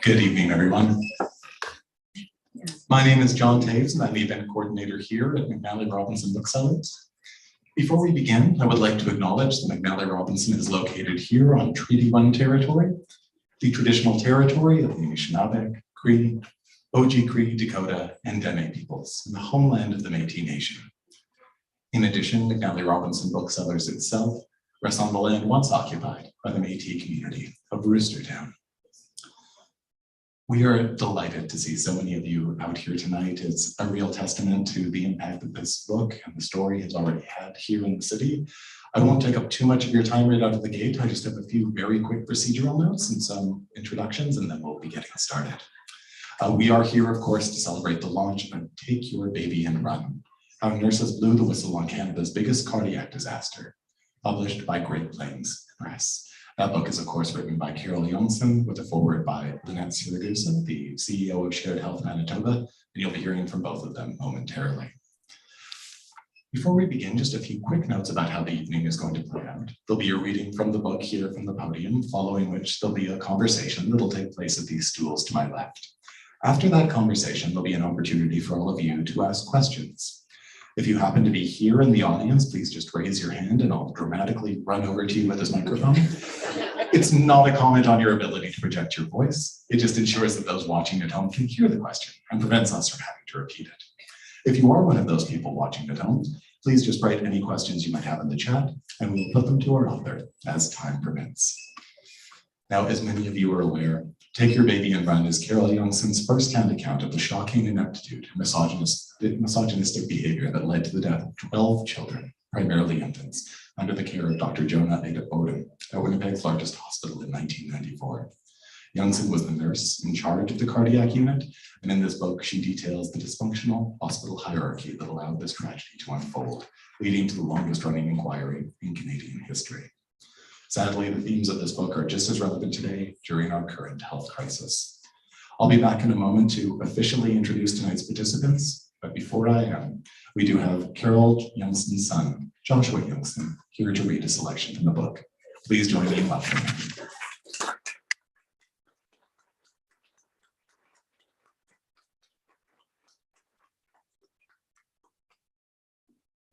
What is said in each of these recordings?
Good evening, everyone. My name is John Taves, and I'm the event coordinator here at McNally Robinson Booksellers. Before we begin, I would like to acknowledge that McNally Robinson is located here on Treaty 1 territory, the traditional territory of the Anishinaabe, Cree, Oji-Cree, Dakota, and Dene peoples, and the homeland of the Métis Nation. In addition, McNally Robinson Booksellers itself rests on the land once occupied by the Métis community of Roostertown. We are delighted to see so many of you out here tonight. It's a real testament to the impact that this book and the story has already had here in the city. I won't take up too much of your time right out of the gate. I just have a few very quick procedural notes and some introductions, and then we'll be getting started. We are here, of course, to celebrate the launch of Take Your Baby and Run, How Nurses Blew the Whistle on Canada's Biggest Cardiac Disaster, published by Great Plains Press. That book is, of course, written by Carol Youngson with a foreword by Lanette Siragusa, the CEO of Shared Health Manitoba, and you'll be hearing from both of them momentarily. Before we begin, just a few quick notes about how the evening is going to play out. There'll be a reading from the book here from the podium, following which there'll be a conversation that'll take place at these stools to my left. After that conversation, there'll be an opportunity for all of you to ask questions. If you happen to be here in the audience, please just raise your hand and I'll dramatically run over to you with this microphone. It's not a comment on your ability to project your voice. It just ensures that those watching at home can hear the question and prevents us from having to repeat it. If you are one of those people watching at home, please just write any questions you might have in the chat and we will put them to our author as time permits. Now, as many of you are aware, Take Your Baby and Run is Carol Youngson's first-hand account of the shocking ineptitude and misogynistic behavior that led to the death of 12 children, primarily infants, under the care of Dr. Jonah Odim at Winnipeg's largest hospital in 1994. Youngson was the nurse in charge of the cardiac unit, and in this book, she details the dysfunctional hospital hierarchy that allowed this tragedy to unfold, leading to the longest-running inquiry in Canadian history. Sadly, the themes of this book are just as relevant today during our current health crisis. I'll be back in a moment to officially introduce tonight's participants, but before I am, we do have Carol Youngson's son, Joshua Youngson, here to read a selection from the book. Please join me in welcoming him.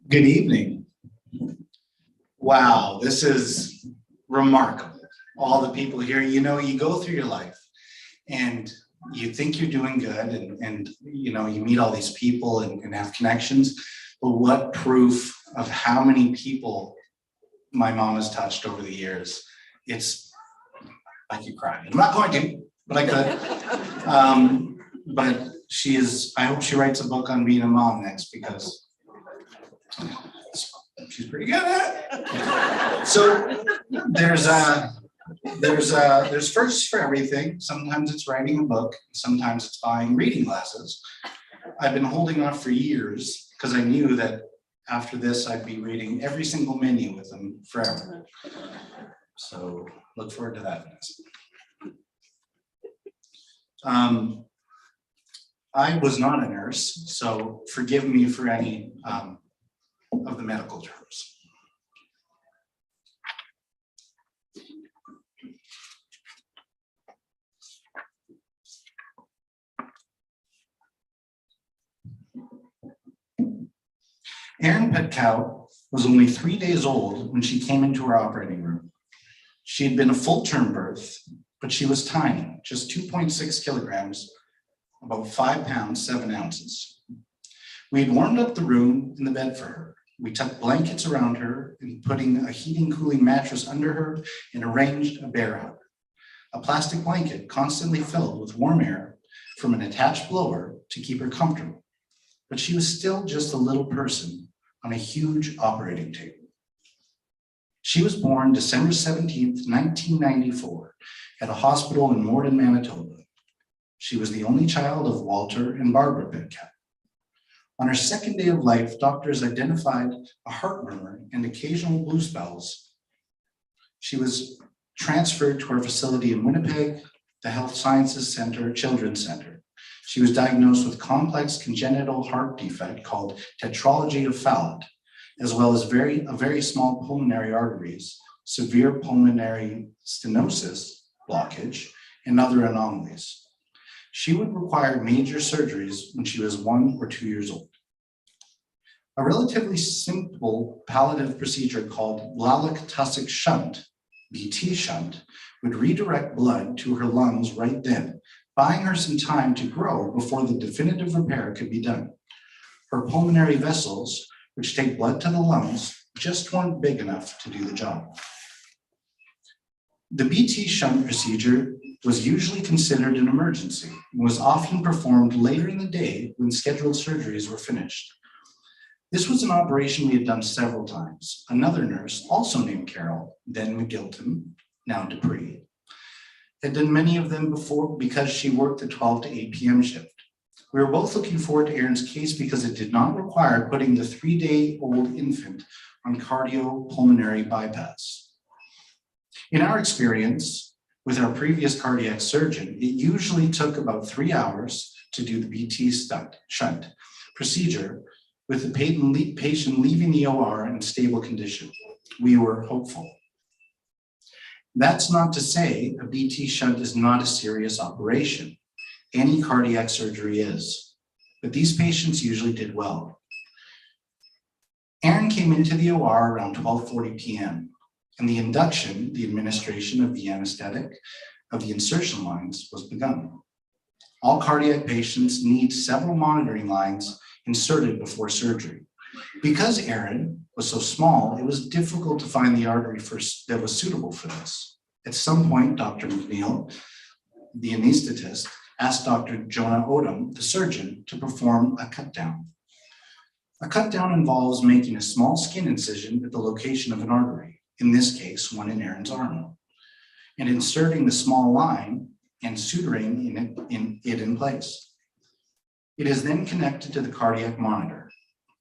Good evening. Wow, this is remarkable. All the people here, you know, you go through your life and you think you're doing good and you know, you meet all these people and have connections, but what proof of how many people my mom has touched over the years. It's, I could cry. I'm not going to, but I could. But she is, I hope she writes a book on being a mom next because she's pretty good at it. So there's firsts for everything. Sometimes it's writing a book. Sometimes it's buying reading glasses. I've been holding off for years because I knew that after this, I'd be reading every single menu with them forever. So look forward to that. I was not a nurse, so forgive me for any of the medical terms. Erin Petcow was only 3 days old when she came into our operating room. She had been a full-term birth, but she was tiny, just 2.6 kilograms, about 5 pounds, 7 ounces. We had warmed up the room in the bed for her. We tucked blankets around her and putting a heating cooling mattress under her and arranged a bear hug, a plastic blanket constantly filled with warm air from an attached blower to keep her comfortable. But she was still just a little person on a huge operating table. She was born December 17th, 1994 at a hospital in Morden, Manitoba. She was the only child of Walter and Barbara Petcow. On her second day of life, doctors identified a heart murmur and occasional blue spells. She was transferred to our facility in Winnipeg, the Health Sciences Center, Children's Center. She was diagnosed with complex congenital heart defect called tetralogy of Fallot. as well as a very small pulmonary arteries, severe pulmonary stenosis, blockage, and other anomalies. She would require major surgeries when she was 1 or 2 years old. A relatively simple palliative procedure called Lalek-Tussock shunt, BT shunt, would redirect blood to her lungs right then, buying her some time to grow before the definitive repair could be done. Her pulmonary vessels, which take blood to the lungs, just weren't big enough to do the job. The BT shunt procedure was usually considered an emergency and was often performed later in the day when scheduled surgeries were finished. This was an operation we had done several times. Another nurse, also named Carol, then McGilton, now Dupree, had done many of them before because she worked the 12 to 8 p.m. shift. We were both looking forward to Erin's case because it did not require putting the 3-day-old infant on cardiopulmonary bypass. In our experience with our previous cardiac surgeon, it usually took about 3 hours to do the BT shunt procedure with the patient leaving the OR in stable condition. We were hopeful. That's not to say a BT shunt is not a serious operation. Any cardiac surgery is, but these patients usually did well. Erin came into the OR around 12:40 p.m. and the induction, the administration of the anesthetic of the insertion lines was begun. All cardiac patients need several monitoring lines inserted before surgery. Because Erin was so small, it was difficult to find the artery that was suitable for this. At some point, Dr. McNeil, the anesthetist, asked Dr. Jonah Odim, the surgeon, to perform a cut down. A cut down involves making a small skin incision at the location of an artery, in this case, one in Erin's arm, and inserting the small line and suturing it in place. It is then connected to the cardiac monitor.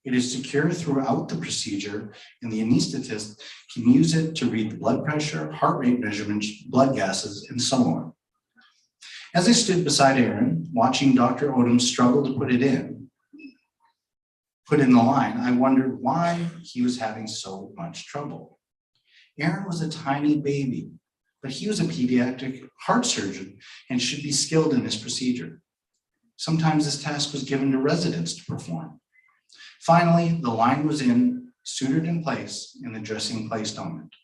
It is secure throughout the procedure, and the anesthetist can use it to read the blood pressure, heart rate measurements, blood gases, and so on. As I stood beside Erin, watching Dr. Odom struggle to put in the line, I wondered why he was having so much trouble. Erin was a tiny baby, but he was a pediatric heart surgeon and should be skilled in this procedure. Sometimes this task was given to residents to perform. Finally, the line was in, sutured in place, and the dressing placed on it.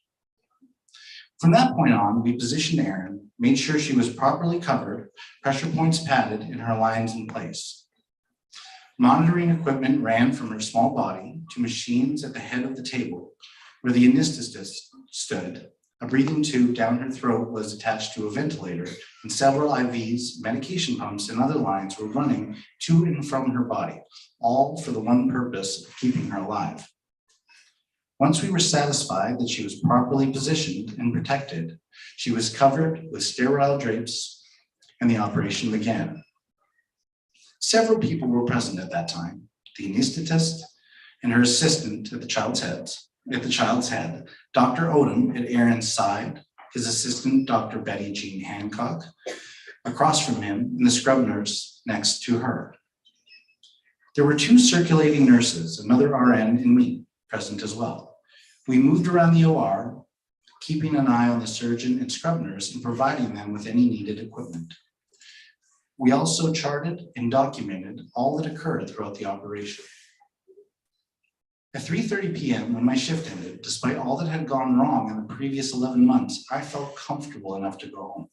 From that point on, we positioned Erin, made sure she was properly covered, pressure points padded, and her lines in place. Monitoring equipment ran from her small body to machines at the head of the table, where the anesthetist stood. A breathing tube down her throat was attached to a ventilator, and several IVs, medication pumps, and other lines were running to and from her body, all for the one purpose of keeping her alive. Once we were satisfied that she was properly positioned and protected, she was covered with sterile drapes, and the operation began. Several people were present at that time: the anesthetist and her assistant at the child's head, Dr. Odom at Erin's side, his assistant, Dr. Betty Jean Hancock, across from him, and the scrub nurse next to her. There were 2 circulating nurses, another RN and me, present as well. We moved around the OR, keeping an eye on the surgeon and scrub nurse and providing them with any needed equipment. We also charted and documented all that occurred throughout the operation. At 3:30 p.m., when my shift ended, despite all that had gone wrong in the previous 11 months, I felt comfortable enough to go home.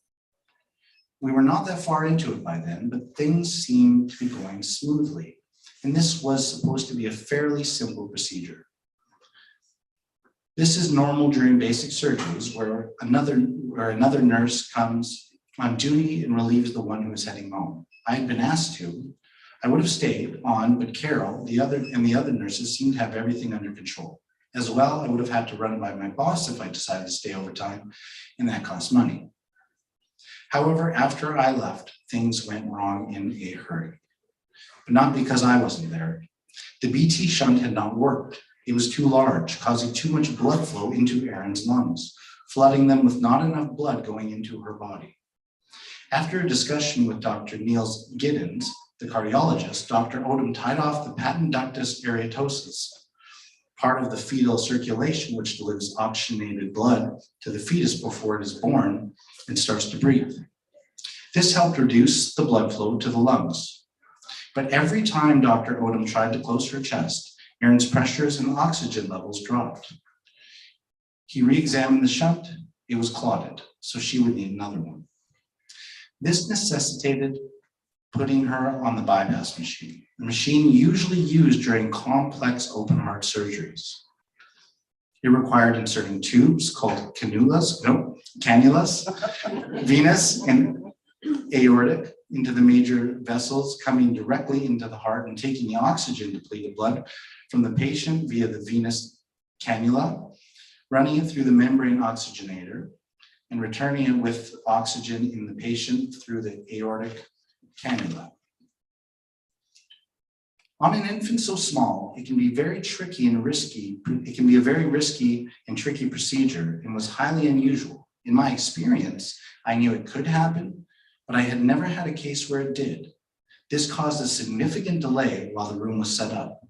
We were not that far into it by then, but things seemed to be going smoothly, and this was supposed to be a fairly simple procedure. This is normal during basic surgeries where another nurse comes on duty and relieves the one who is heading home. I had been asked to. I would have stayed on, but Carol, the other nurses seemed to have everything under control. As well, I would have had to run by my boss if I decided to stay overtime, and that cost money. However, after I left, things went wrong in a hurry, but not because I wasn't there. The BT shunt had not worked. It was too large, causing too much blood flow into Erin's lungs, flooding them with not enough blood going into her body. After a discussion with Dr. Niels Giddens, the cardiologist, Dr. Odom tied off the patent ductus aeratosus, part of the fetal circulation, which delivers oxygenated blood to the fetus before it is born and starts to breathe. This helped reduce the blood flow to the lungs. But every time Dr. Odim tried to close her chest, Erin's pressures and oxygen levels dropped. He re-examined the shunt. It was clotted, so she would need another one. This necessitated putting her on the bypass machine, the machine usually used during complex open heart surgeries. It required inserting tubes called cannulas, venous and aortic, into the major vessels, coming directly into the heart and taking the oxygen depleted blood from the patient via the venous cannula, running it through the membrane oxygenator, and returning it with oxygen in the patient through the aortic cannula. On an infant so small, it can be very tricky and risky. It can be a very risky and tricky procedure and was highly unusual. In my experience, I knew it could happen, but I had never had a case where it did. This caused a significant delay while the room was set up.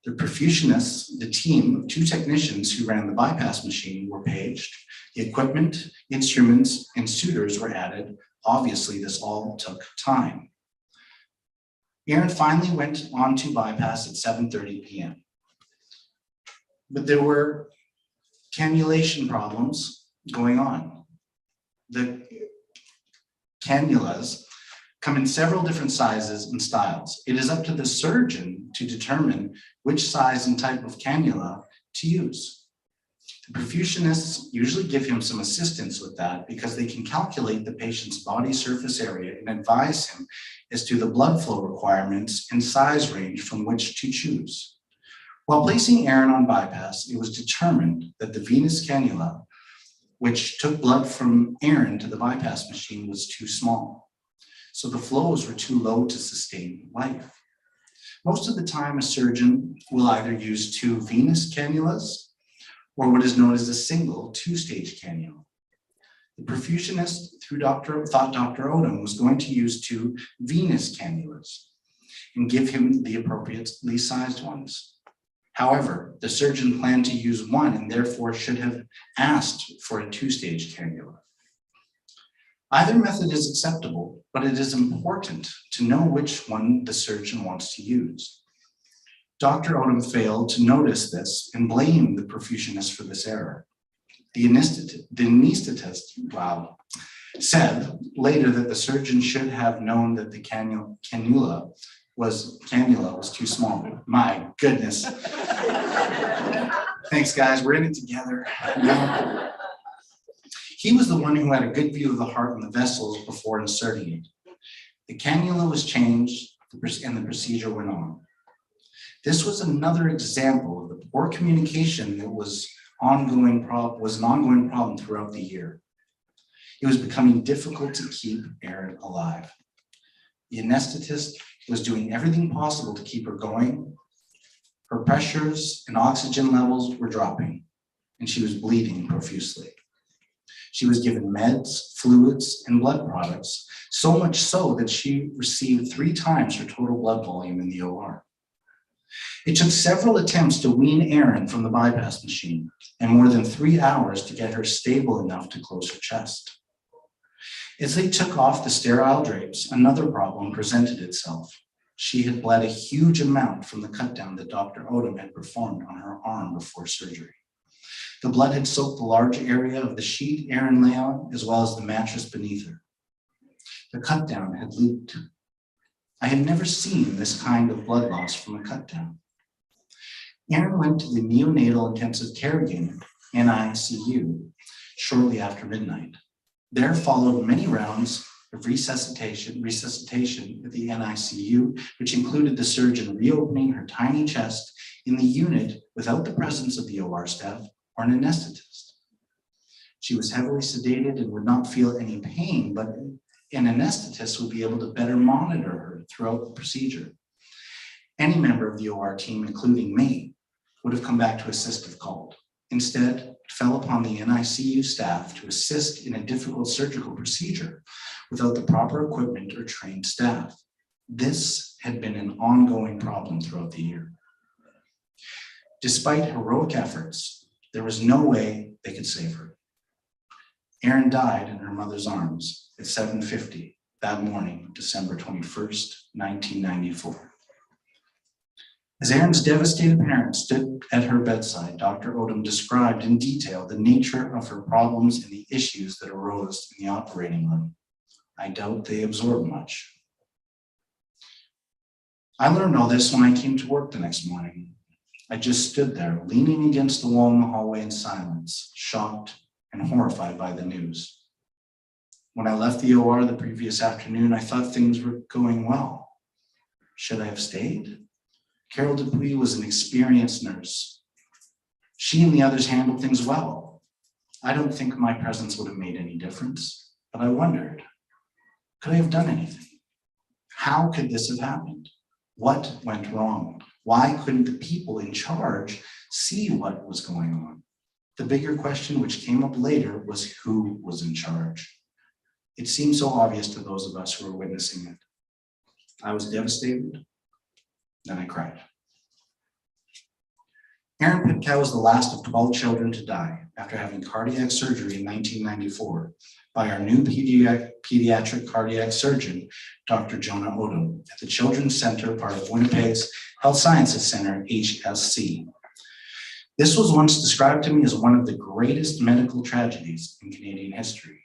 The perfusionists, the team of 2 technicians who ran the bypass machine, were paged. The equipment, instruments, and suitors were added. Obviously, this all took time. Erin finally went on to bypass at 7:30 p.m. But there were cannulation problems going on. The cannulas come in several different sizes and styles. It is up to the surgeon to determine which size and type of cannula to use. The perfusionists usually give him some assistance with that because they can calculate the patient's body surface area and advise him as to the blood flow requirements and size range from which to choose. While placing Erin on bypass, it was determined that the venous cannula, which took blood from Erin to the bypass machine, was too small. So the flows were too low to sustain life. Most of the time, a surgeon will either use 2 venous cannulas or what is known as a single 2-stage cannula. The perfusionist thought Dr. Odim was going to use 2 venous cannulas and give him the appropriately sized ones. However, the surgeon planned to use 1 and therefore should have asked for a 2-stage cannula. Either method is acceptable, but it is important to know which one the surgeon wants to use. Dr. Odim failed to notice this and blamed the perfusionist for this error. The anesthetist, said later that the surgeon should have known that the cannula was too small. My goodness. Thanks, guys. We're in it together. He was the one who had a good view of the heart and the vessels before inserting it. The cannula was changed and the procedure went on. This was another example of the poor communication that was an ongoing problem throughout the year. It was becoming difficult to keep Erin alive. The anesthetist was doing everything possible to keep her going. Her pressures and oxygen levels were dropping, and she was bleeding profusely. She was given meds, fluids, and blood products, so much so that she received 3 times her total blood volume in the OR. It took several attempts to wean Erin from the bypass machine and more than 3 hours to get her stable enough to close her chest. As they took off the sterile drapes, another problem presented itself. She had bled a huge amount from the cut down that Dr. Odim had performed on her arm before surgery. The blood had soaked the large area of the sheet Erin lay on, as well as the mattress beneath her. The cut down had leaked. I had never seen this kind of blood loss from a cut down. Erin went to the neonatal intensive care unit, NICU, shortly after midnight. There followed many rounds of resuscitation at the NICU, which included the surgeon reopening her tiny chest in the unit without the presence of the OR staff or an anesthetist. She was heavily sedated and would not feel any pain, but an anesthetist would be able to better monitor her throughout the procedure. Any member of the OR team, including me, would have come back to assist if called. Instead, it fell upon the NICU staff to assist in a difficult surgical procedure without the proper equipment or trained staff. This had been an ongoing problem throughout the year. Despite heroic efforts, there was no way they could save her. Erin died in her mother's arms at 7:50 that morning, December 21st, 1994. As Erin's devastated parents stood at her bedside, Dr. Odim described in detail the nature of her problems and the issues that arose in the operating room. I doubt they absorbed much. I learned all this when I came to work the next morning. I just stood there, leaning against the wall in the hallway in silence, shocked and horrified by the news. When I left the OR the previous afternoon, I thought things were going well. Should I have stayed? Carol Dupuis was an experienced nurse. She and the others handled things well. I don't think my presence would have made any difference, but I wondered, could I have done anything? How could this have happened? What went wrong? Why couldn't the people in charge see what was going on? The bigger question, which came up later, was who was in charge. It seemed so obvious to those of us who were witnessing it. I was devastated, then I cried. Erin Pitkow was the last of 12 children to die after having cardiac surgery in 1994 by our new pediatric cardiac surgeon, Dr. Jonah Odim, at the Children's Center, part of Winnipeg's Health Sciences Center, HSC. This was once described to me as one of the greatest medical tragedies in Canadian history.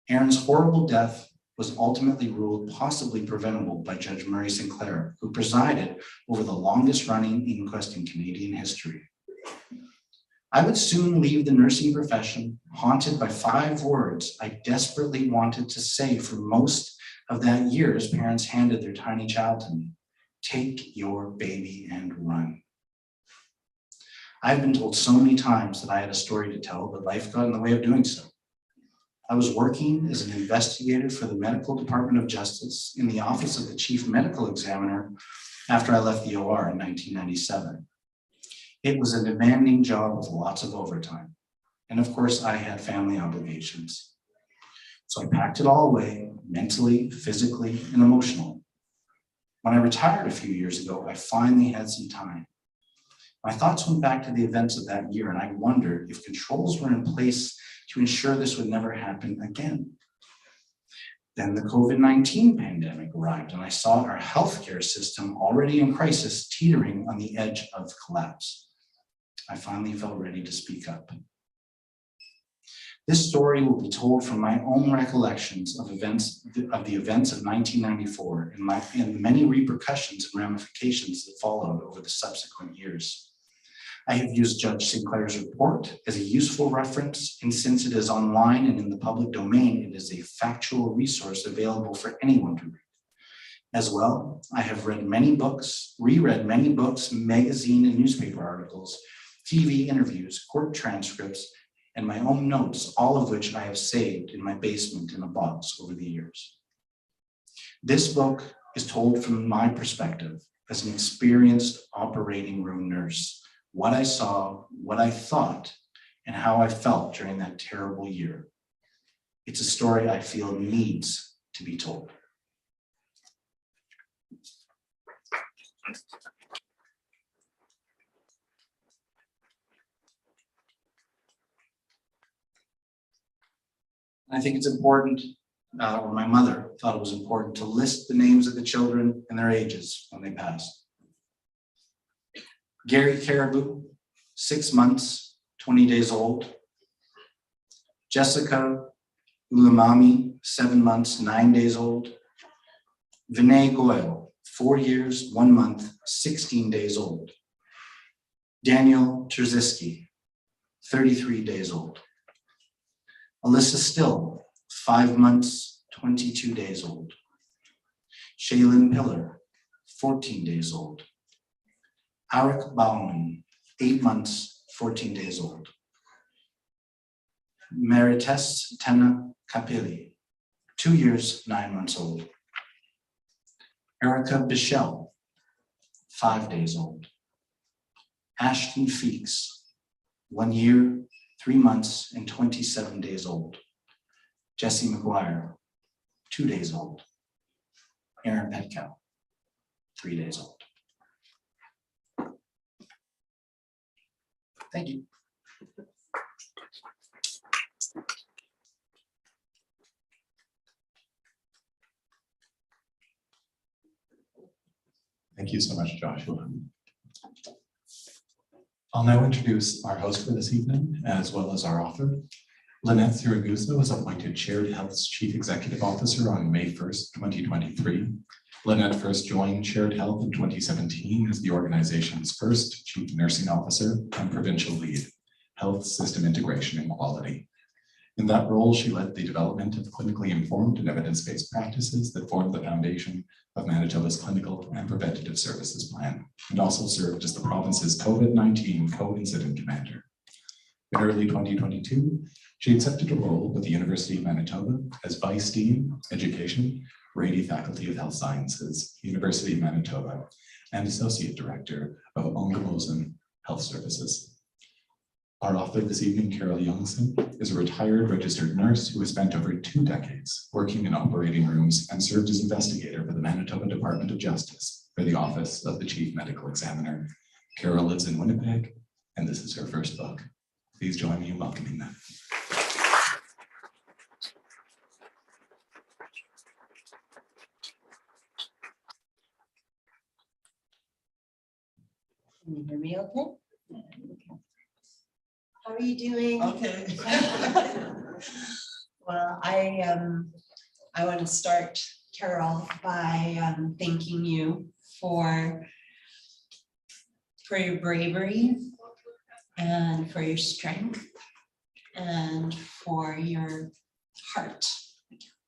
Erin's horrible death was ultimately ruled possibly preventable by Judge Murray Sinclair, who presided over the longest running inquest in Canadian history. I would soon leave the nursing profession, haunted by 5 words I desperately wanted to say for most of that year as parents handed their tiny child to me. Take your baby and run. I've been told so many times that I had a story to tell, but life got in the way of doing so. I was working as an investigator for the Medical Department of Justice in the Office of the Chief Medical Examiner after I left the OR in 1997. It was a demanding job with lots of overtime. And of course, I had family obligations. So I packed it all away, mentally, physically, and emotionally. When I retired a few years ago, I finally had some time. My thoughts went back to the events of that year, and I wondered if controls were in place to ensure this would never happen again. Then the COVID-19 pandemic arrived, and I saw our healthcare system already in crisis, teetering on the edge of collapse. I finally felt ready to speak up. This story will be told from my own recollections of the events of 1994 and the many repercussions and ramifications that followed over the subsequent years. I have used Judge Sinclair's report as a useful reference, and since it is online and in the public domain, it is a factual resource available for anyone to read. As well, I have read many books, reread many books, magazine and newspaper articles, TV interviews, court transcripts, and my own notes, all of which I have saved in my basement in a box over the years. This book is told from my perspective as an experienced operating room nurse, what I saw, what I thought, and how I felt during that terrible year. It's a story I feel needs to be told. I think it's important, or my mother thought it was important, to list the names of the children and their ages when they passed. Gary Caribou, 6 months, 20 days old. Jessica Ulamami, 7 months, 9 days old. Vinay Goel, 4 years, 1 month, 16 days old. Daniel Terziski, 33 days old. Alyssa Still, 5 months, 22 days old. Shaylin Pillar, 14 days old. Arik Bauman, 8 months, 14 days old. Marites Tena Kapili, 2 years, 9 months old. Erica Bichelle, 5 days old. Ashton Feeks, 1 year, 3 months, and 27 days old. Jesse McGuire, 2 days old. Erin Pitkow, 3 days old. Thank you. Thank you so much, Joshua. I'll now introduce our host for this evening, as well as our author. Lanette Siragusa was appointed Shared Health's Chief Executive Officer on May 1st, 2023. Lanette first joined Shared Health in 2017 as the organization's first Chief Nursing Officer and Provincial Lead, Health System Integration and Quality. In that role, she led the development of clinically informed and evidence-based practices that formed the foundation of Manitoba's Clinical and Preventative Services Plan, and also served as the province's COVID-19 co-incident commander. In early 2022, she accepted a role with the University of Manitoba as Vice Dean, Education, Rady Faculty of Health Sciences, University of Manitoba, and Associate Director of Ongemosen Health Services. Our author this evening, Carol Youngson, is a retired registered nurse who has spent over 2 decades working in operating rooms and served as investigator for the Manitoba Department of Justice for the Office of the Chief Medical Examiner. Carol lives in Winnipeg, and this is her first book. Please join me in welcoming them. Can you hear me okay? How are you doing? Okay. Well, I want to start, Carol, by thanking you for your bravery and for your strength and for your heart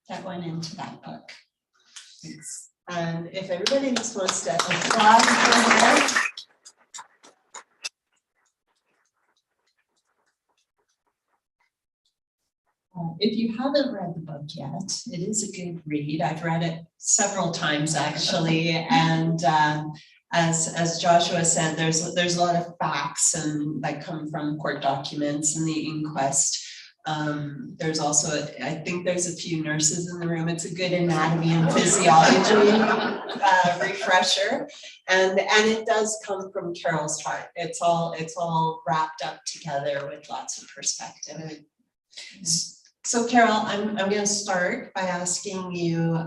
that went into that book. Thanks. And if everybody just wants to applaud for her. If you haven't read the book yet, it is a good read. I've read it several times actually, and as Joshua said, there's a lot of facts and that come from court documents and the inquest. There's also, I think there's a few nurses in the room. It's a good anatomy and physiology refresher, and it does come from Carol's heart. It's all wrapped up together with lots of perspective. So Carol, I'm going to start by asking you,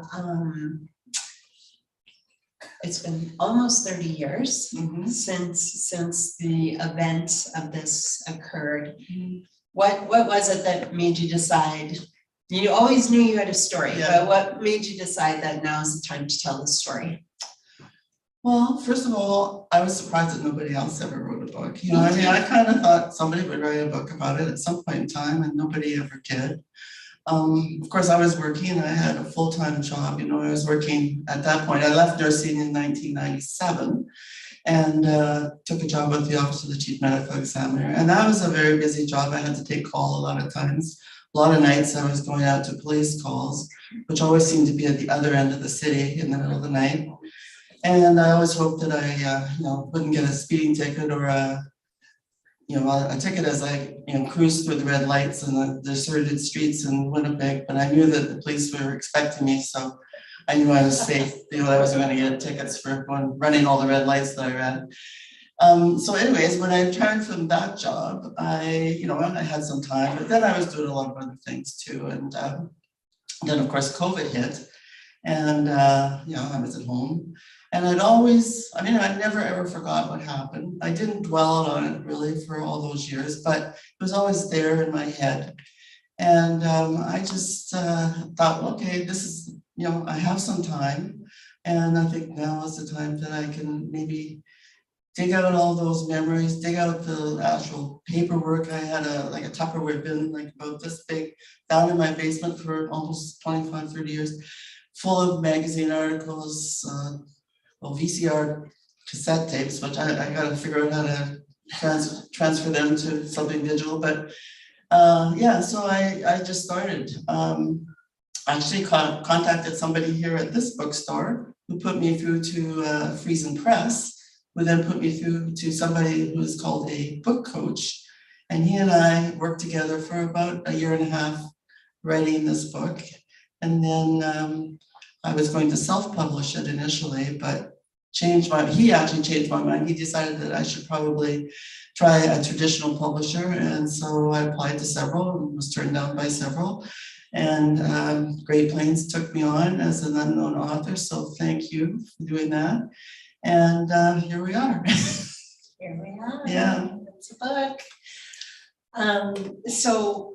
it's been almost 30 years since the event of this occurred. What was it that made you decide? You always knew you had a story, but what made you decide that now is the time to tell the story? Well, first of all, I was surprised that nobody else ever wrote a book. You know, I mean, I kind of thought somebody would write a book about it at some point in time, and nobody ever did. Of course, I was working. I had a full-time job. You know, I was working at that point. I left nursing in 1997 and took a job with the Office of the Chief Medical Examiner. And that was a very busy job. I had to take call a lot of times. A lot of nights I was going out to police calls, which always seemed to be at the other end of the city in the middle of the night. And I always hoped that I, wouldn't get a speeding ticket or a ticket as I, cruised through the red lights and the deserted streets in Winnipeg. But I knew that the police were expecting me, so I knew I was safe. I wasn't going to get tickets for running all the red lights that I ran. So, anyways, when I returned from that job, I had some time, but then I was doing a lot of other things too. And then, of course, COVID hit, and I was at home. And I never ever forgot what happened. I didn't dwell on it really for all those years, but it was always there in my head. And I just thought, okay, this is, I have some time. And I think now is the time that I can maybe dig out all those memories, dig out the actual paperwork. I had a Tupperware bin, like about this big, down in my basement for almost 25, 30 years, full of magazine articles, VCR cassette tapes, which I got to figure out how to transfer them to something digital. But so I just started. Actually contacted somebody here at this bookstore who put me through to Friesen Press, who then put me through to somebody who is called a book coach. And he and I worked together for about 1.5 years writing this book. And then I was going to self-publish it initially, but he actually changed my mind. He decided that I should probably try a traditional publisher. And so I applied to several and was turned down by several. And Great Plains took me on as an unknown author. So thank you for doing that. And here we are. Here we are. Yeah. It's a book. So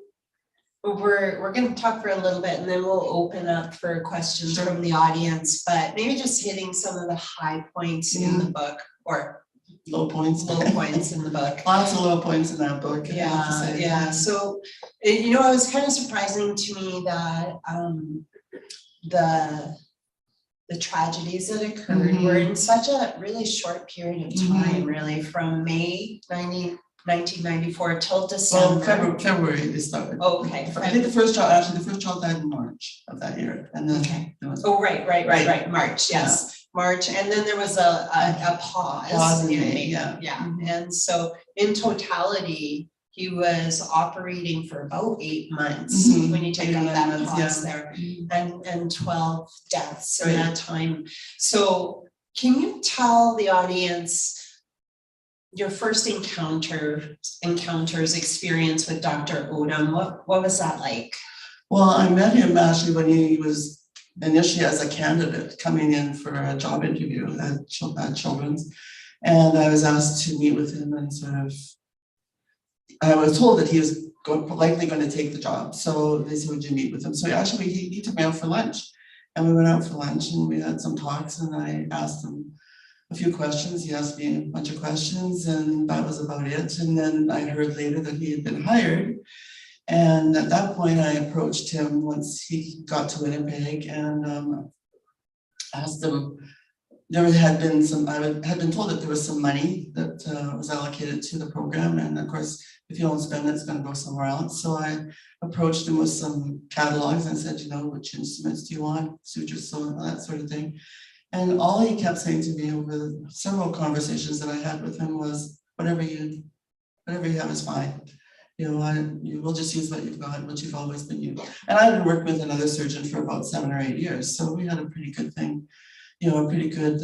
we're going to talk for a little bit and then we'll open up for questions from the audience, but maybe just hitting some of the high points in the book or low points in the book. Lots of low points in that book. Yeah. So, you know, it was kind of surprising to me that the tragedies that occurred were in such a really short period of time, really, from May 1994 till December. Well, February they started. Oh, okay. I think the first child died in March of that year. And then right. March, yes. March, and then there was a pause in May. Yeah. And so in totality, he was operating for about 8 months when you take out that pause there, and 12 deaths in that time. So can you tell the audience your first encounters experience with Dr. Odim? What was that like? Well, I met him actually when he was initially as a candidate coming in for a job interview at Children's, and I was asked to meet with him and sort of, I was told that he was likely going to take the job, so they said, would you meet with him? So actually he took me out for lunch, and we went out for lunch and we had some talks, and I asked him a few questions. He asked me a bunch of questions, and that was about it. And then I heard later that he had been hired. And at that point, I approached him once he got to Winnipeg and asked him, there had been some, I had been told that there was some money that was allocated to the program. And of course, if you don't spend it, it's going to go somewhere else. So I approached him with some catalogs and said, you know, which instruments do you want? Sutures, so that sort of thing. And all he kept saying to me over several conversations that I had with him was, whatever you have is fine. You know, we'll just use what you've got, what you've always been using. And I've been working with another surgeon for about 7 or 8 years. So we had a pretty good thing, you know, a pretty good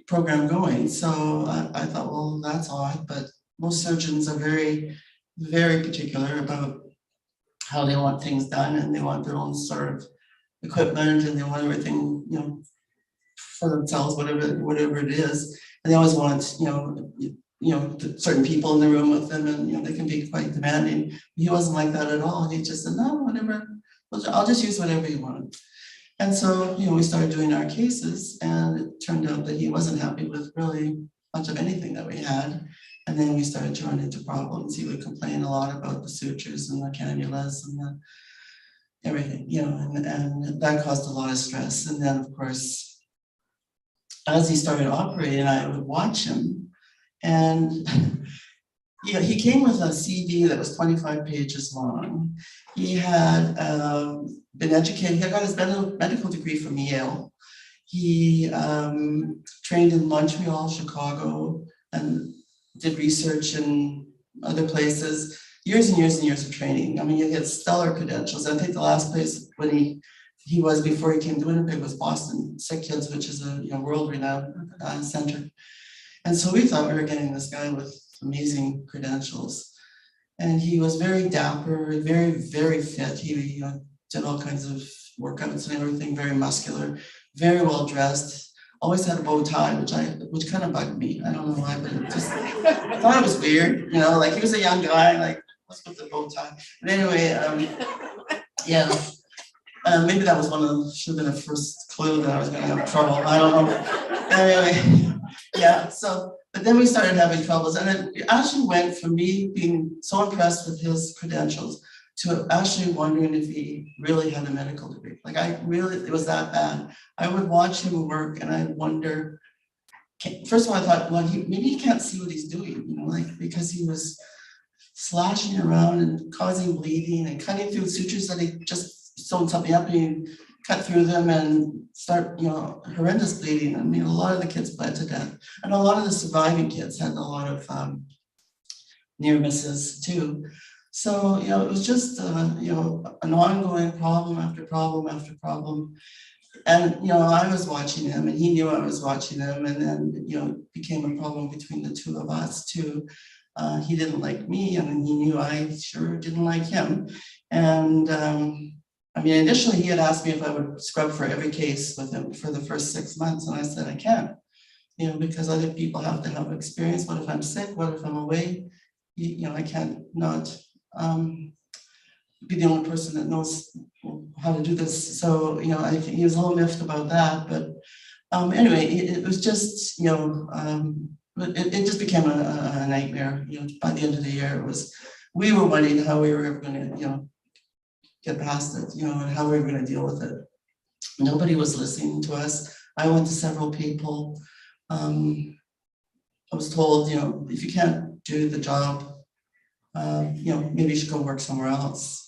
program going. So I thought, well, that's odd, but most surgeons are very, very particular about how they want things done, and they want their own sort of equipment, and they want everything, you know, for themselves, whatever it is. And they always want, you know, certain people in the room with them, and, you know, they can be quite demanding. He wasn't like that at all. He just said, no, whatever, I'll just use whatever you want. And so, you know, we started doing our cases, and it turned out that he wasn't happy with really much of anything that we had. And then we started to run into problems. He would complain a lot about the sutures and the cannulas and the everything, you know, and that caused a lot of stress. And then, of course, as he started operating, I would watch him. And yeah, he came with a CV that was 25 pages long. He had been educated, he got his medical degree from Yale. He trained in Montreal, Chicago, and did research in other places. Years and years and years of training. I mean, he had stellar credentials. I think the last place when he was before he came to Winnipeg was Boston Sick Kids, which is a world-renowned center. And so we thought we were getting this guy with amazing credentials. And he was very dapper, very, very fit. He did all kinds of workouts and everything, very muscular, very well dressed, always had a bow tie, which kind of bugged me. I don't know why, but it just, I thought it was weird, you know, like he was a young guy, like, what's with the bow tie? But anyway, yeah, maybe that was should have been the first clue that I was gonna have trouble, I don't know. Anyway, yeah, so, but then we started having troubles, and it actually went from me being so impressed with his credentials to actually wondering if he really had a medical degree. Like it was that bad. I would watch him work and I'd wonder, first of all, I thought, well, maybe he can't see what he's doing, you know, like, because he was slashing around and causing bleeding and cutting through sutures that he just sewn something up and he cut through them and start, you know, horrendous bleeding. I mean, a lot of the kids bled to death, and a lot of the surviving kids had a lot of near misses too. So, you know, it was just, you know, an ongoing problem after problem after problem. And, you know, I was watching him and he knew I was watching him, and then, you know, it became a problem between the two of us too. He didn't like me and he knew I sure didn't like him. And I mean, initially he had asked me if I would scrub for every case with him for the first 6 months, and I said I can't, you know, because other people have to have experience. What if I'm sick? What if I'm away? You know, I can't not be the only person that knows how to do this. So, you know, I think he was a little miffed about that, but anyway, it was just, you know, it just became a nightmare. You know, by the end of the year, we were wondering how we were ever going to, you know, get past it, you know, and how we were going to deal with it. Nobody was listening to us. I went to several people. I was told, you know, if you can't do the job, you know, maybe you should go work somewhere else.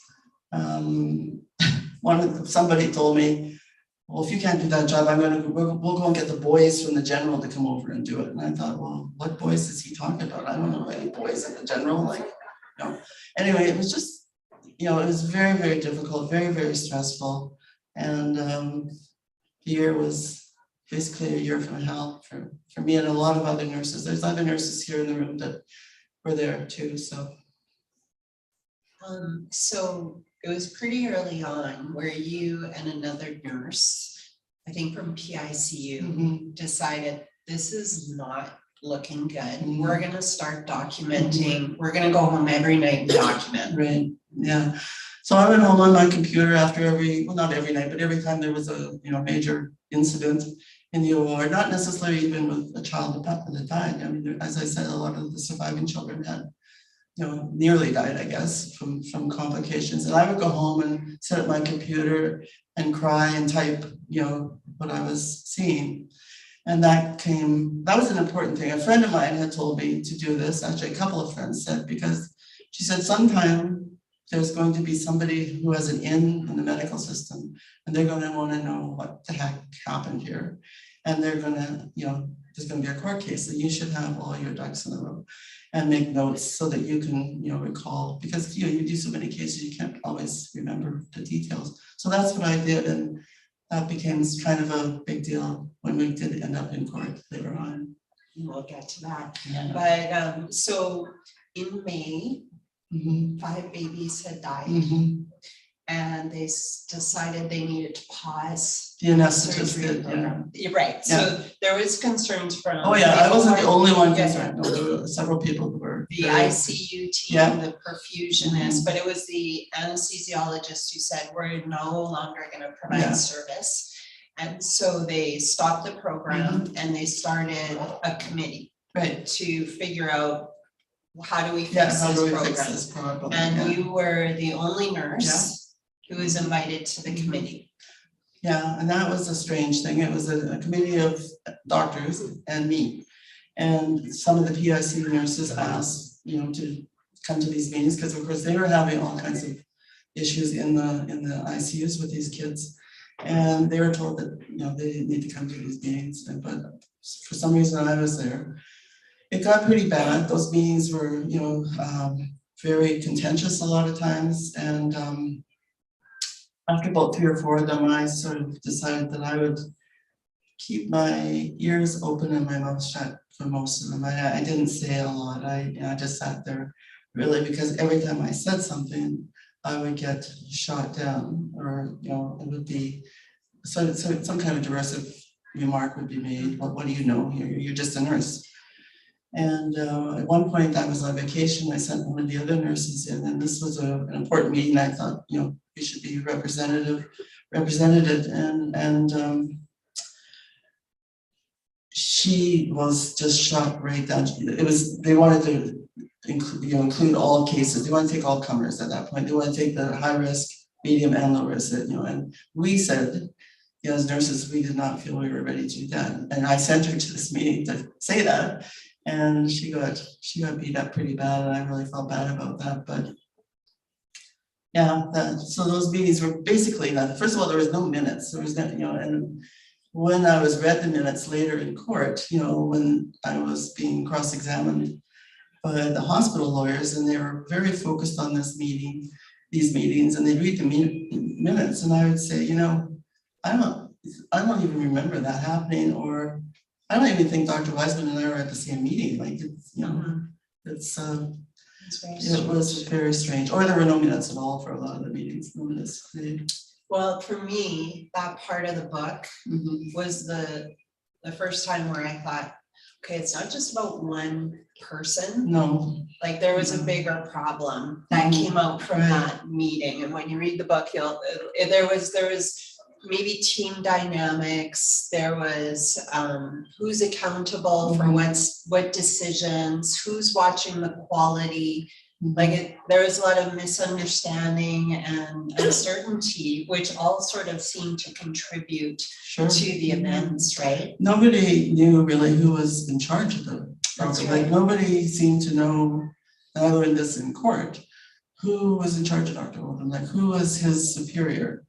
Somebody told me, well, if you can't do that job, we'll go and get the boys from the general to come over and do it. And I thought, well, what boys is he talking about? I don't know any boys in the general, like, you know. Anyway, it was just, you know, it was very, very difficult, very, very stressful. And the year was basically a year from hell for me and a lot of other nurses. There's other nurses here in the room that were there too, so. So it was pretty early on where you and another nurse, I think from PICU, decided this is not looking good. We're going to start documenting. We're going to go home every night and document. Right. Yeah. So I went home on my computer after well, not every night, but every time there was a, you know, major incident in the OR, not necessarily even with a child that died. I mean, as I said, a lot of the surviving children had, you know, nearly died, I guess, from complications. And I would go home and sit at my computer and cry and type, you know, what I was seeing. And that was an important thing. A friend of mine had told me to do this. Actually, a couple of friends said, because she said, sometime there's going to be somebody who has an in the medical system, and they're going to want to know what the heck happened here. And they're going to, you know, there's going to be a court case, and you should have all your ducks in a row and make notes so that you can, you know, recall, because, you know, you do so many cases, you can't always remember the details. So that's what I did. And that became kind of a big deal when we did end up in court later on. We'll get to that. Yeah. But so in May, 5 babies had died, and they decided they needed to pause. The anesthetist did, yeah. You're right. Yeah. So there was concerns from. Oh yeah, I wasn't the only one Yeah. concerned. No, there were several people who were. The ICU team, Yeah. the perfusionist, but it was the anesthesiologist who said, we're no longer going to provide service. And so they stopped the program and they started a committee, right, to figure out how do we fix this program. And you were the only nurse who was invited to the committee. Yeah, and that was a strange thing. It was a committee of doctors and me. And some of the PIC nurses asked, you know, to come to these meetings because, of course, they were having all kinds of issues in the ICUs with these kids. And they were told that, you know, they didn't need to come to these meetings. But for some reason, I was there. It got pretty bad. Those meetings were, you know, very contentious a lot of times. And after about 3 or 4 of them, I sort of decided that I would keep my ears open and my mouth shut for most of them. I didn't say a lot. I just sat there really, because every time I said something, I would get shot down, or, you know, it would be so some kind of derisive remark would be made. What do you know? You're just a nurse. And at one point I was on vacation. I sent one of the other nurses in, and this was an important meeting. I thought, you know, you should be represented, and she was just shot right down. They wanted to include all cases. They want to take all comers at that point. They want to take the high risk, medium, and low risk. You know, and we said, you know, as nurses, we did not feel we were ready to do that. And I sent her to this meeting to say that, and she got beat up pretty bad, and I really felt bad about that. But yeah, so those meetings were basically that. First of all, there was no minutes. There was no, you know, and when I was read the minutes later in court, you know, when I was being cross-examined by the hospital lawyers, and they were very focused on these meetings, and they'd read the minutes, and I would say, you know, I don't even remember that happening, or I don't even think Dr. Wiseman and I were at the same meeting. Like it's, you know, it's it was very strange. Or there were no minutes at all for a lot of the meetings. No minutes. Well, for me, that part of the book was the first time where I thought, okay, it's not just about one person. No. Like there was a bigger problem that came out from that meeting. And when you read the book, there was maybe team dynamics. There was who's accountable for what decisions, who's watching the quality. Like there was a lot of misunderstanding and uncertainty, which all sort of seemed to contribute to the events, right? Nobody knew really who was in charge of the That's program. Like nobody seemed to know, and I learned this in court, who was in charge of Dr. Odim, like who was his superior.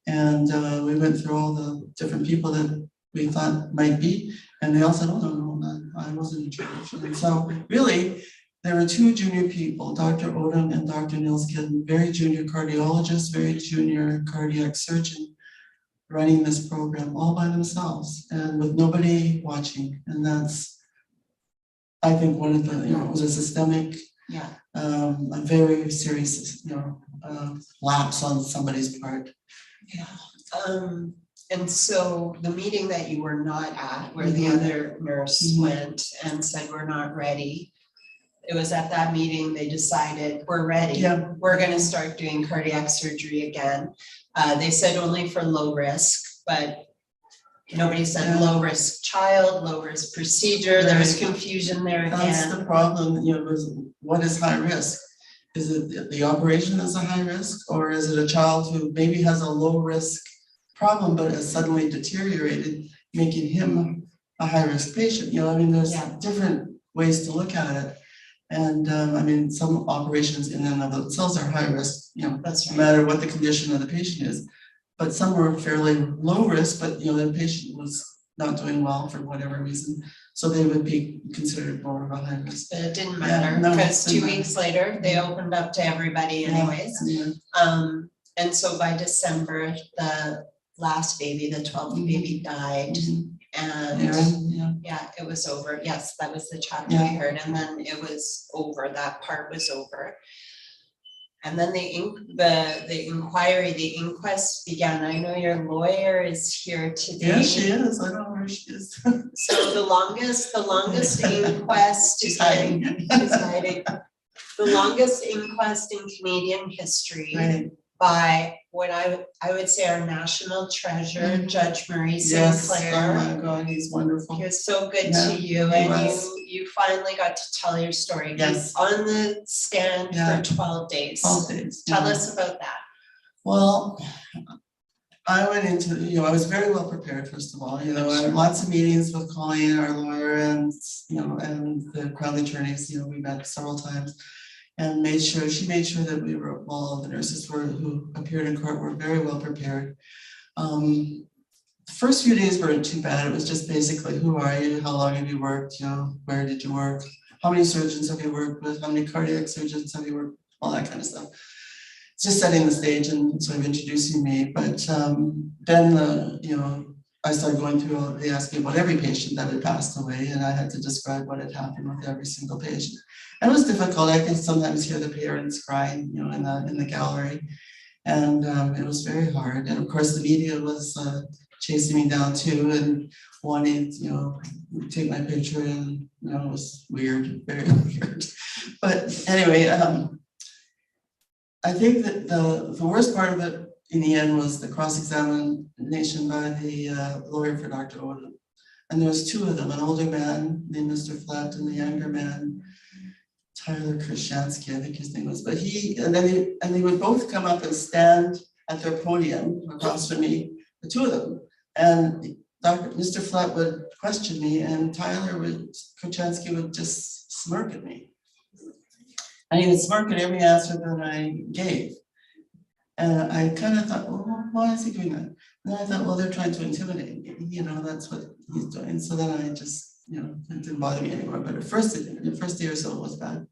And we went through all the different people that we thought might be, and they all said, oh, no, I wasn't in charge. And so really, there were two junior people, Dr. Odim and Dr. Nilskin, very junior cardiologists, very junior cardiac surgeon, running this program all by themselves and with nobody watching. And that's, I think, one of the, it was a systemic, a very serious, lapse on somebody's part. And so the meeting that you were not at, where the other nurse went and said, we're not ready. It was at that meeting they decided we're ready. We're going to start doing cardiac surgery again. They said only for low risk, but nobody said low risk child, low risk procedure. There was confusion there again. That's the problem. Was what is high risk? Is it the operation is a high risk, or is it a child who maybe has a low risk problem but has suddenly deteriorated, making him a high risk patient? There's different ways to look at it. And some operations in and of themselves are high risk, That's right. no matter what the condition of the patient is. But some were fairly low risk, but the patient was not doing well for whatever reason. So they would be considered more of a high risk. But it didn't matter because 2 weeks later, they opened up to everybody anyways. And so by December, the last baby, the 12th baby died. And it was over. Yes, that was the chapter we heard. And then it was over. That part was over. And then the inquiry, the inquest began. I know your lawyer is here today. Yeah, she is. I don't know where she is. So the longest inquest She's hiding. She's hiding. The longest inquest in Canadian history by what I would say our national treasure, Judge Murray Sinclair. Oh my God, he's wonderful. He was so good to you, and you finally got to tell your story. Yes. On the stand for 12 days. 12 days. Tell us about that. Well, I went into, I was very well prepared, first of all. I had lots of meetings with Colleen, our lawyer, and and the Crown attorneys. We met several times. And she made sure that all the nurses who appeared in court were very well prepared. The first few days weren't too bad. It was just basically, who are you? How long have you worked? Where did you work? How many surgeons have you worked with? How many cardiac surgeons have you worked with? All that kind of stuff. It's just setting the stage and sort of introducing me. But then, I started going through, they asked me about every patient that had passed away, and I had to describe what had happened with every single patient. And it was difficult. I could sometimes hear the parents crying, in the gallery, and it was very hard. And of course, the media was chasing me down too, and wanting, to take my picture, and it was weird, very weird. But anyway, I think that the worst part of it in the end was the cross-examination by the lawyer for Dr. Odim. And there was two of them, an older man named Mr. Flatt and the younger man, Tyler Krishansky, I think his name was. But they would both come up and stand at their podium across from me, the two of them. And Mr. Flatt would question me, and Krishansky would just smirk at me. And he would smirk at every answer that I gave. And I kind of thought, well, why is he doing that? And I thought, well, they're trying to intimidate me. That's what he's doing. So then I just, it didn't bother me anymore. But at first, the first day or so, it was bad.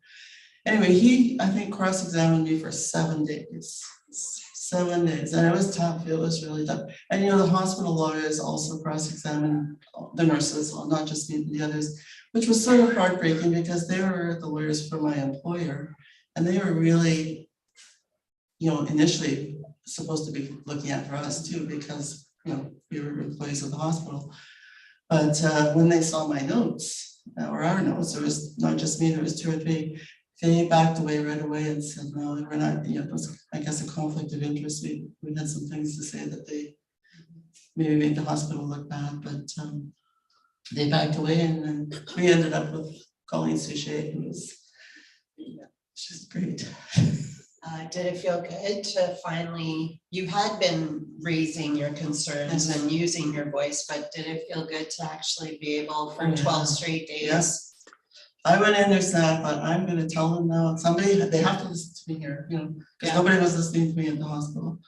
Anyway, I think, cross-examined me for 7 days. 7 days, and it was tough. It was really tough. And you know, the hospital lawyers also cross-examined the nurses, well, not just me, the others, which was sort of heartbreaking because they were the lawyers for my employer, and they were really, you know, initially supposed to be looking after us too, because, you know, we were employees of the hospital. But when they saw my notes, or our notes, there was not just me, there was 2 or 3, they backed away right away and said, no, we're not, you know, it was, I guess, a conflict of interest. We had some things to say that they maybe made the hospital look bad, but they backed away, and then we ended up with Colleen Suchet, who was, she's great. Did it feel good to finally, you had been raising your concerns and using your voice, but did it feel good to actually be able for 12 straight days? Yes. I went in there saying, I thought, I'm going to tell them now. Somebody, they have to listen to me here, you know, because nobody was listening to me at the hospital,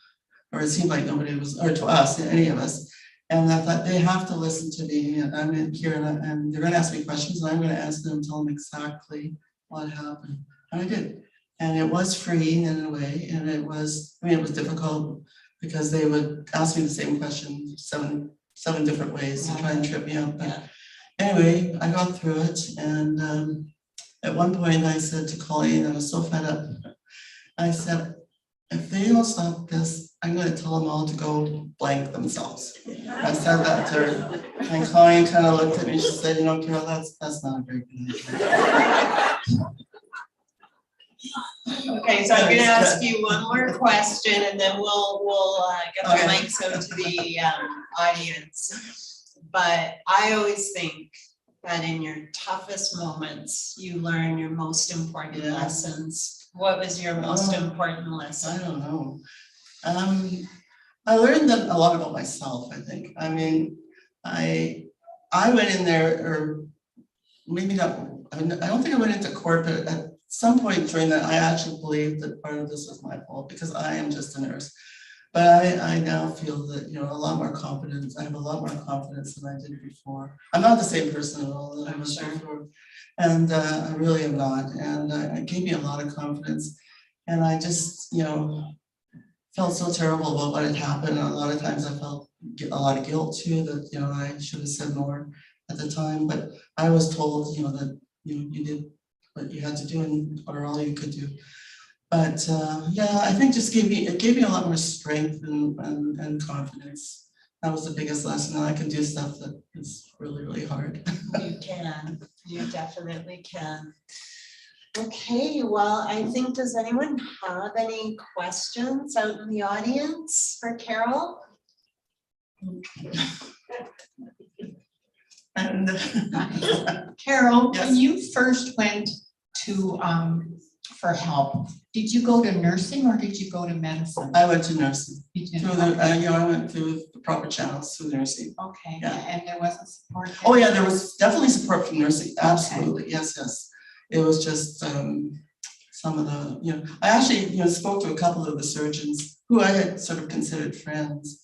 or it seemed like nobody was, or to us, any of us. And I thought, they have to listen to me, and I'm in here, and they're going to ask me questions, and I'm going to ask them and tell them exactly what happened. And I did. And it was freeing in a way, and it was, I mean, it was difficult because they would ask me the same question seven different ways to try and trip me up. But anyway, I got through it, and at one point I said to Colleen, I was so fed up, I said, if they don't stop this, I'm going to tell them all to go blank themselves. I said that to her, and Colleen kind of looked at me, she said, you know, Carol, that's not a very good idea. Okay, so I'm going to ask you one more question, and then we'll get the mics out to the audience. But I always think that in your toughest moments, you learn your most important lessons. What was your most important lesson? I don't know. I learned a lot about myself, I think. I mean, I went in there, or maybe not, I don't think I went into court, but at some point during that, I actually believed that part of this was my fault because I am just a nurse. But I now feel that, you know, a lot more confidence. I have a lot more confidence than I did before. I'm not the same person at all that I was before. And I really am not. And it gave me a lot of confidence. And I just, you know, felt so terrible about what had happened. And a lot of times I felt a lot of guilt too, that, you know, I should have said more at the time. But I was told, you know, that you did what you had to do and or all you could do. But yeah, I think it gave me a lot more strength and confidence. That was the biggest lesson. And I can do stuff that is really, really hard. You definitely can. Okay, well, I think, does anyone have any questions out in the audience for Carol? And Carol, yes. when you first went to for help, did you go to nursing or did you go to medicine? I went to nursing. You did. Through the, you know, I went through the proper channels through nursing. Okay, Yeah. and there wasn't support there? Oh yeah, there was definitely support from nursing. Absolutely, okay. Yes. It was just some of the, you know, I actually, you know, spoke to a couple of the surgeons who I had sort of considered friends,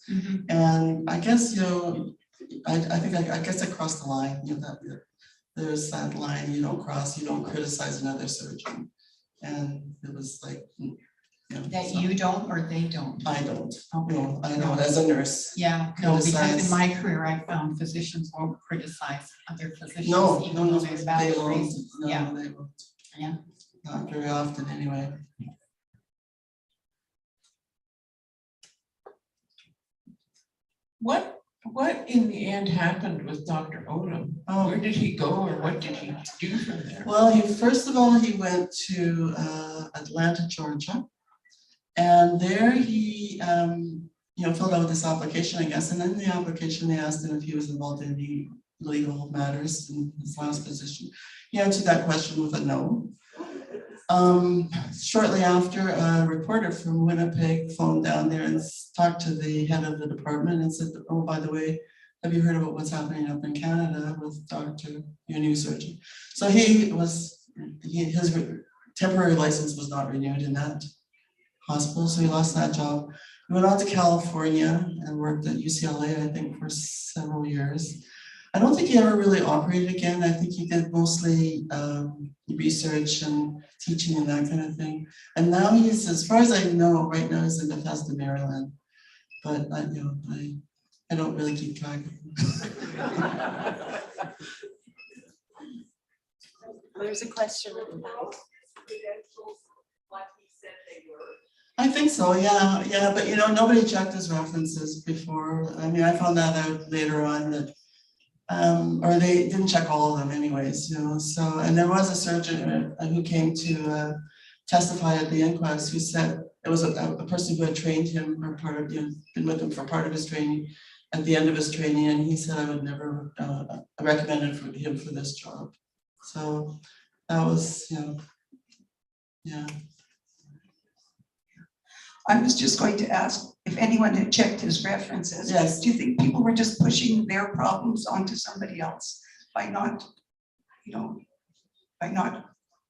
and I guess, you know, I guess I crossed the line. You know, that there's that line you don't cross. You don't criticize another surgeon, and it was like, you know, That so, you don't or they don't? I don't. Okay. No, I don't. As a nurse. Yeah, no, because Criticize. in my career, I found physicians won't criticize other physicians. No, even though there's valid they won't. reasons. No, Yeah. they won't. Yeah. Not very often, anyway. What in the end happened with Dr. Odom? Oh. Where did he go, or what did he do from there? Well, first of all, he went to Atlanta, Georgia. And there he, you know, filled out this application, I guess. And in the application, they asked him if he was involved in any legal matters in his last position. He answered that question with a no. Shortly after, a reporter from Winnipeg phoned down there and talked to the head of the department and said, oh, by the way, have you heard about what's happening up in Canada with your new surgeon? So his temporary license was not renewed in that hospital, so he lost that job. He went on to California and worked at UCLA, I think, for several years. I don't think he ever really operated again. I think he did mostly research and teaching and that kind of thing. And now he's, as far as I know, right now he's in Bethesda, Maryland. But I don't really keep track of him. There's a question. I think so, yeah, but nobody checked his references before. I mean, I found that out later on that, or they didn't check all of them anyways, so, and there was a surgeon who came to testify at the inquest who said it was a person who had trained him or been with him for part of his training, at the end of his training, and he said I would never recommend him for this job. So that was, yeah. I was just going to ask if anyone had checked his references. Yes. Do you think people were just pushing their problems onto somebody else by not,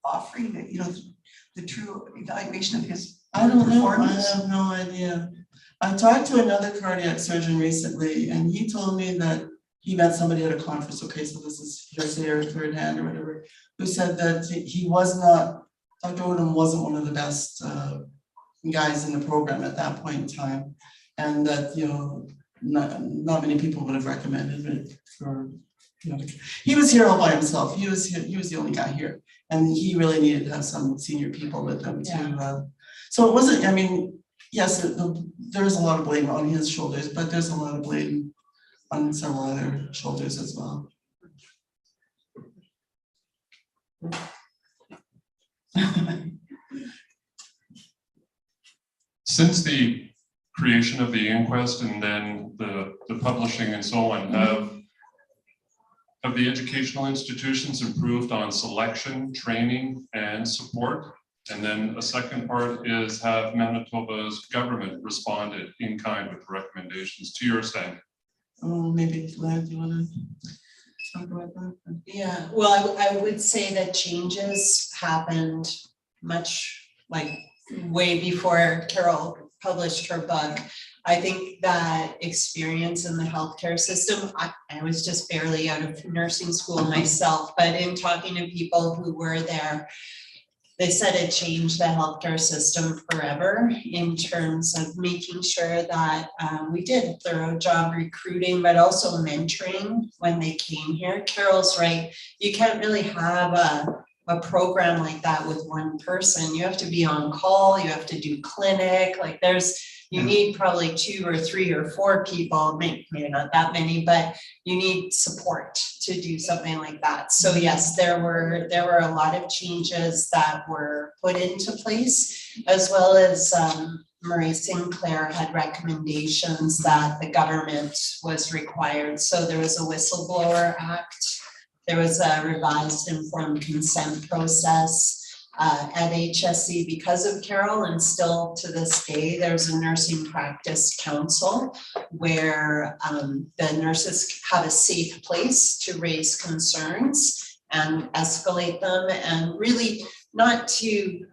offering the true evaluation of his I don't know, I performance? have no idea. I talked to another cardiac surgeon recently, and he told me that he met somebody at a conference, okay, so this is hearsay or third hand or whatever, who said that he was not, Dr. Odom wasn't one of the best guys in the program at that point in time, and that not many people would have recommended it for he was here all by himself. He was the only guy here, and he really needed to have some senior people with him to so it wasn't, I mean, yes, there's a lot of blame on his shoulders, but there's a lot of blame on several other shoulders as well. Since the creation of the inquest and then the publishing and so on, have the educational institutions improved on selection, training, and support? And then a second part is, have Manitoba's government responded in kind with recommendations to your standard? Oh, maybe Lanette, you want to talk about that? Yeah, well, I would say that changes happened much way before Carol published her book. I think that experience in the healthcare system, I was just barely out of nursing school myself, but in talking to people who were there, they said it changed the healthcare system forever in terms of making sure that we did a thorough job recruiting, but also mentoring when they came here. Carol's right, you can't really have a program like that with one person. You have to be on call, you have to do clinic, you need probably 2 or 3 or 4 people, maybe not that many, but you need support to do something like that. So yes, there were a lot of changes that were put into place, as well as Marie Sinclair had recommendations that the government was required. So there was a whistleblower act, there was a revised informed consent process. At HSC, because of Carol, and still to this day, there's a nursing practice council where the nurses have a safe place to raise concerns and escalate them, and really not to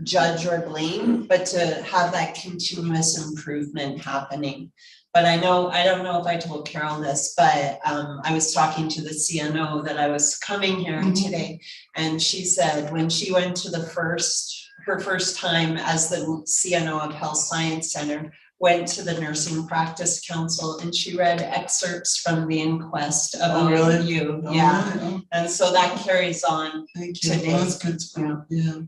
judge or blame, but to have that continuous improvement happening. But I don't know if I told Carol this, but I was talking to the CNO that I was coming here today, and she said when she went to her first time as the CNO of Health Science Center, went to the Nursing Practice Council, and she read excerpts from the inquest about you. Oh, yeah. really? Oh. And so that carries on. Thank you. Today. Well, that's good to know. Yeah.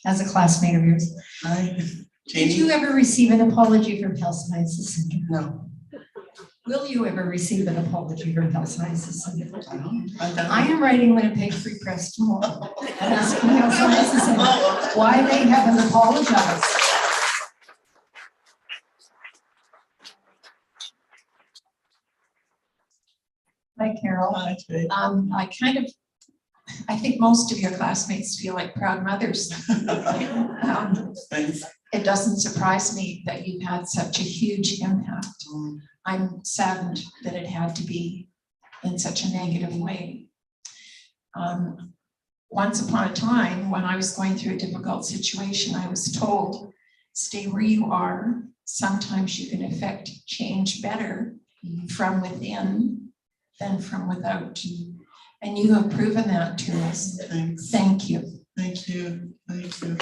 As a classmate of yours, Hi, did you ever receive an apology from Health Sciences Center? No. Will you ever receive an apology from Health Sciences Center? I I am writing Winnipeg Free Press tomorrow and asking Health Sciences Center why they haven't apologized. Hi, Carol. I think most of your classmates feel like proud mothers. Thanks. It doesn't surprise me that you've had such a huge impact. I'm saddened that it had to be in such a negative way. Once upon a time, when I was going through a difficult situation, I was told stay where you are. Sometimes you can affect change better from within than from without. And you have proven that to us. Thanks. Thank you. Thank you. Thank you.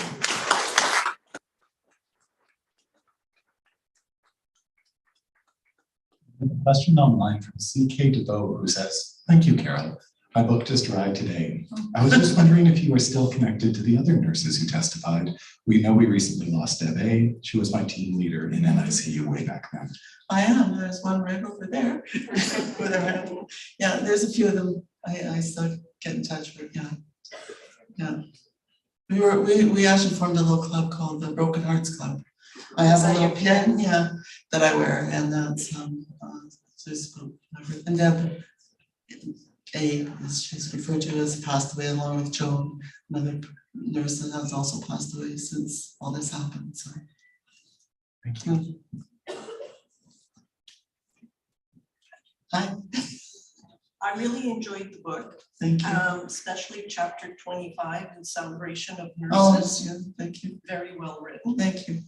A question online from CK DeVoe who says, "Thank you, Carol. My book just arrived today. I was just wondering if you are still connected to the other nurses who testified. We know we recently lost Deb A. She was my team leader in NICU way back then." I am. There's one right over there. Yeah, there's a few of them I still get in touch with. Yeah. Yeah. We actually formed a little club called the Broken Hearts Club. I have a little pin, yeah, that I wear, and that's and Deb A, as she's referred to, has passed away along with Joan, another nurse that has also passed away since all this happened. So Thank you. Hi, I really enjoyed the book, thank you. especially chapter 25 in celebration of Oh, nurses. yeah, thank you. Very well written. Thank you.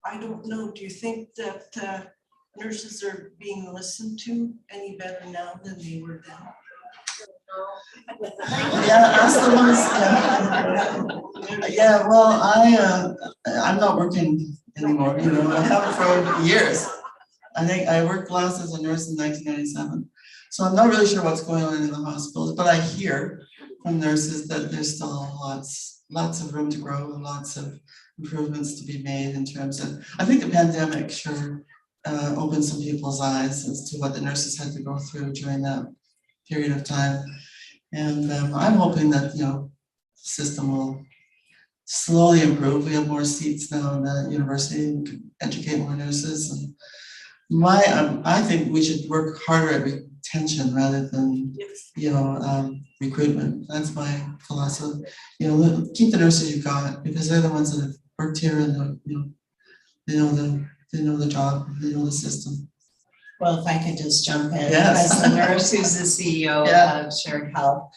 I don't know, do you think that nurses are being listened to any better now than they were then? Yeah, ask the ones, yeah. Yeah, well, I'm not working anymore, you know, I haven't for years. I think I worked last as a nurse in 1997. So I'm not really sure what's going on in the hospitals, but I hear from nurses that there's still lots of room to grow and lots of improvements to be made in terms of, I think the pandemic sure opened some people's eyes as to what the nurses had to go through during that period of time. And I'm hoping that, you know, the system will slowly improve. We have more seats now in the university and can educate more nurses. And I think we should work harder at retention rather than, you know, recruitment. That's my philosophy. You know, keep the nurses you've got because they're the ones that have worked here and you know, they know the job, they know the system. Well, if I could just jump in, Yes. as the nurse who's the CEO Yeah. of Shared Health,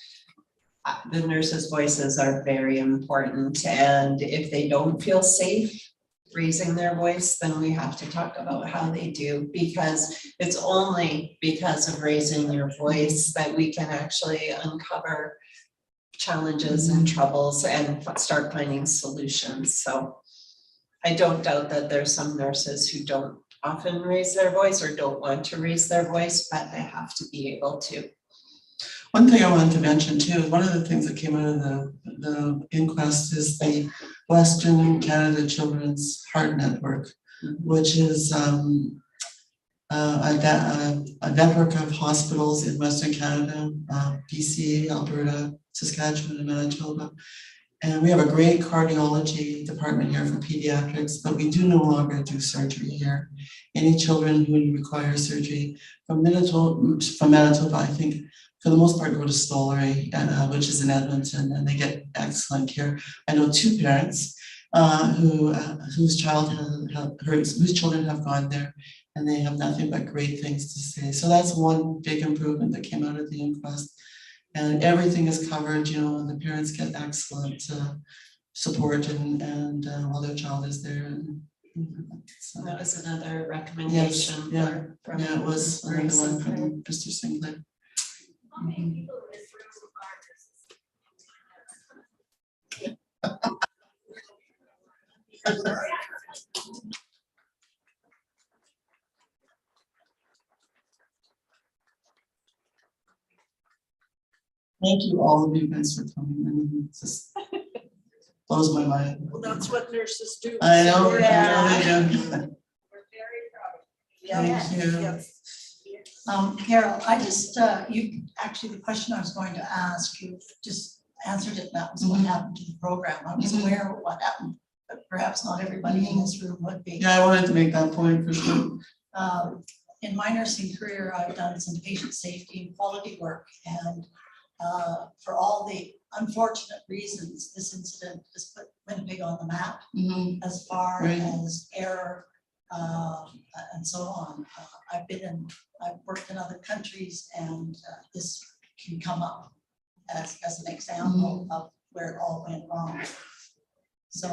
the nurses' voices are very important, and if they don't feel safe raising their voice, then we have to talk about how they do, because it's only because of raising your voice that we can actually uncover challenges and troubles and start finding solutions. So I don't doubt that there's some nurses who don't often raise their voice or don't want to raise their voice, but they have to be able to. One thing I wanted to mention too, one of the things that came out of the inquest is the Western Canada Children's Heart Network, which is a network of hospitals in Western Canada, BC, Alberta, Saskatchewan, and Manitoba. And we have a great cardiology department here for pediatrics, but we do no longer do surgery here. Any children who require surgery from Manitoba, I think, for the most part, go to Stollery, which is in Edmonton, and they get excellent care. I know two parents whose children have gone there, and they have nothing but great things to say. So that's one big improvement that came out of the inquest. And everything is covered, you know, and the parents get excellent support and while their child is there. And, so, That was another recommendation. yes, from yeah, it was another one Sinclair. from Mr. Sinclair. Mhm. Thank you, all of you guys, for coming. I mean, it just blows my mind. Well, that's what nurses do. I know, I Yeah. know they do. We're very proud. Thank you. Yes. Carol, I just, actually, the question I was going to ask, you just answered it, that was what happened to the program. I was aware of what happened, but perhaps not everybody in this room would be. Yeah, I wanted to make that point for sure. In my nursing career, I've done some patient safety and quality work, and for all the unfortunate reasons, this incident has put Winnipeg on the map as far Right. as error and so on. I've worked in other countries, and this can come up as an example of where it all went wrong. So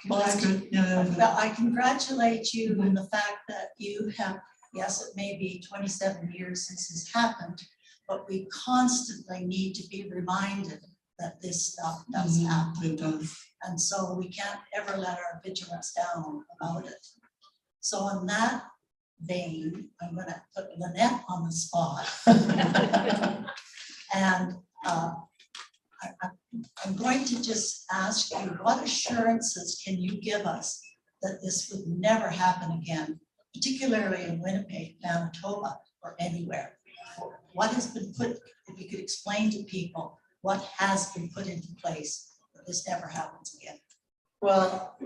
Well, that's good, yeah. well, I congratulate you in the fact that you have, yes, it may be 27 years since this happened, but we constantly need to be reminded that this stuff does happen. It does. And so we can't ever let our vigilance down about it. So in that vein, I'm gonna put Lanette on the spot. And I'm going to just ask you, what assurances can you give us that this would never happen again, particularly in Winnipeg, Manitoba, or anywhere? What has been put, if you could explain to people what has been put into place that this never happens again? Well,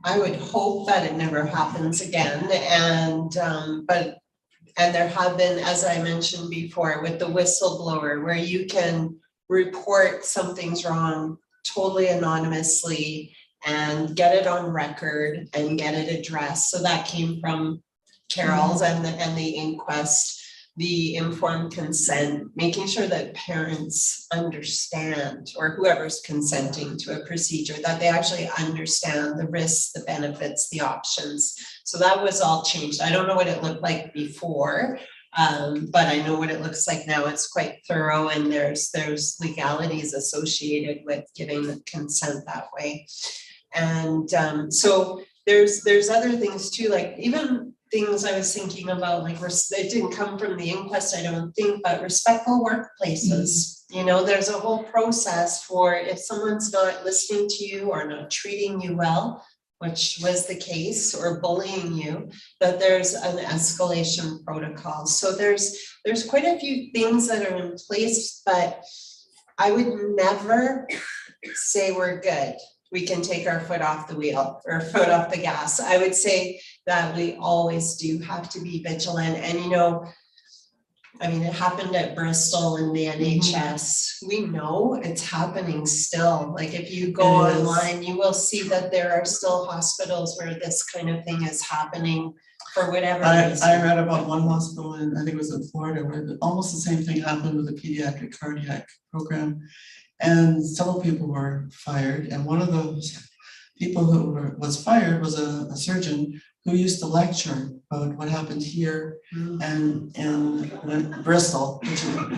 I would hope that it never happens again, and there have been, as I mentioned before, with the whistleblower, where you can report something's wrong totally anonymously and get it on record and get it addressed. So that came from Carol's and the inquest, the informed consent, making sure that parents understand, or whoever's consenting to a procedure, that they actually understand the risks, the benefits, the options. So that was all changed. I don't know what it looked like before, but I know what it looks like now. It's quite thorough, and there's legalities associated with giving the consent that way. And so there's other things too, like even things I was thinking about, like it didn't come from the inquest, I don't think, but respectful workplaces. You know, there's a whole process for if someone's not listening to you or not treating you well, which was the case, or bullying you, that there's an escalation protocol. So there's quite a few things that are in place, but I would never say we're good. We can take our foot off the wheel or foot off the gas. I would say that we always do have to be vigilant. And, you know, I mean, it happened at Bristol in the NHS. We know it's happening still. Like if you go online, you will see that there are still hospitals where this kind of thing is happening for whatever reason. I read about one hospital in, I think it was in Florida, where almost the same thing happened with the pediatric cardiac program. And several people were fired. And one of those people who was fired was a surgeon who used to lecture about what happened here and in Bristol,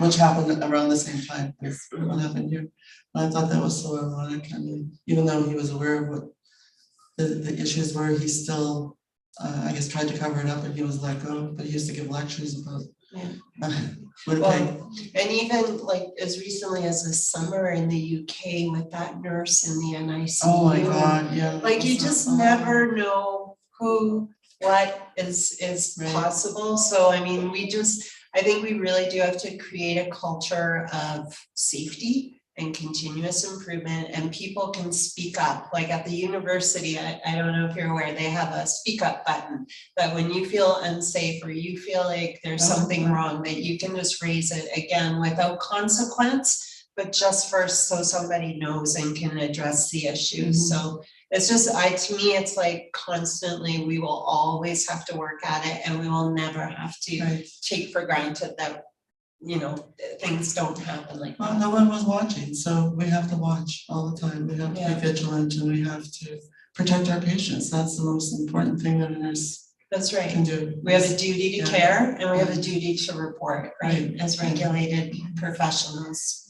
which happened around the same time as what happened here. And I thought that was so ironic. I mean, even though he was aware of what the issues were, he still, I guess, tried to cover it up, and he was let go. But he used to give lectures about Winnipeg. Well, and even like as recently as this summer in the UK with that nurse in the NICU. Oh my God, yeah. Like you just never know who, what is possible. So I mean, I think we really do have to create a culture of safety and continuous improvement, and people can speak up. Like at the university, I don't know if you're aware, they have a speak up button that when you feel unsafe or you feel like there's something wrong, that you can just raise it, again, without consequence, but just first so somebody knows and can address the issue. So it's just, to me, it's like constantly, we will always have to work at it, and we will never have to take for granted that, you know, things don't happen like that. Well, no one was watching, so we have to watch all the time. We have to be vigilant, and we have to protect our patients. That's the most important thing that a nurse can do. We have a duty to care, and we have a duty to report, right? As regulated professionals.